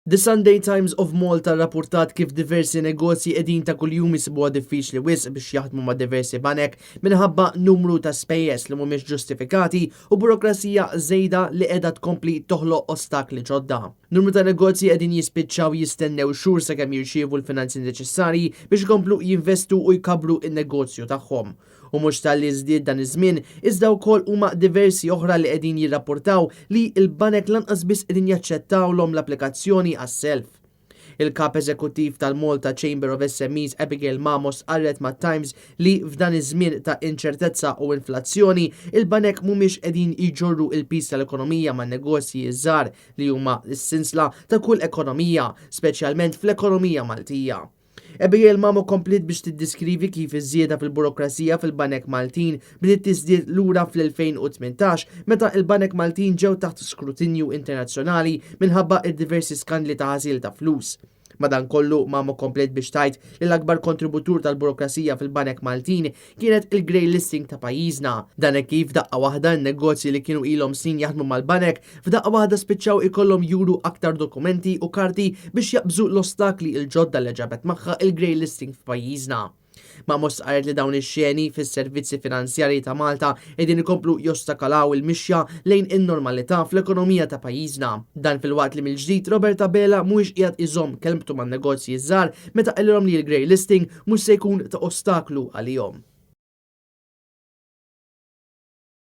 The Sunday Times of Malta rrapportat kif diversi negozji qegħdin ta' kuljum jisibuha diffiċli wisq biex jaħdmu ma' diversi banek minħabba numru ta' spejjeż li mhumiex ġustifikati u burokrazija żejda li qiegħda tkompli toħloq ostakli ġodda. Numru ta' negozji qegħdin jispiċċaw jistennew xhur sakemm jirċievu l-finanzi neċessarji biex jkomplu jinvestu u jkabru n-negozju tagħhom. U mhux tal-li żdied dan iż-żmien, iżda wkoll huma diversi oħra li qegħdin jirrapportaw li l-banek lanqas biss qegħdin jaċċettawlhom l-applikazzjoni għas-self. Il-kap eżekuttiv tal-Malta Chamber of SMEs Abigail Mamos qarret mat-Times li f'dan iż-żmien ta' inċertezza u inflazzjoni il-banek mhumiex qegħdin jġorru il-pis tal-ekonomija man-negozji żgħar li huma s-sinsla ta' kull ekonomija, speċjalment fl-ekonomija Maltija. Abigail Mamo komplet biex tiddiskrivi kif iż-żieda fil-burokrazija fil-banek Maltin bdiet tiżdied lura fl-2018 meta il-banek Maltin ġew taħt skrutinju internazzjonali minħabba id-diversi skandli ta' ħasil ta' flus. Madankollu Mamo komplet biex tajt li l-akbar kontributur tal-burokrazija fil-banek Maltin kienet il-grey listing ta' pajjiżna. Dan kif daqqa waħda n-negozji li kienu ilhom snin jaħdmu mal-banek f'daqqa waħda spiċċaw ikollhom juru aktar dokumenti u karti biex jaqbżu l-ostakli il-ġodda li ġabet magħha il-grey listing f'pajjiżna. Mamos qalet li dawn ix-xjeni fis-servizzi finanzjarji ta' Malta qegħdin ikomplu jostakalaw il-mixja lejn in-normalità fl-ekonomija ta' pajjiżna. Dan fil-waqt li mill-ġdid Robert Abela mhuwiex qiegħed iżomm kelmtu man-negozji żgħar meta qilhom li l-grey listing mhux se jkun ta' ostaklu għalihom.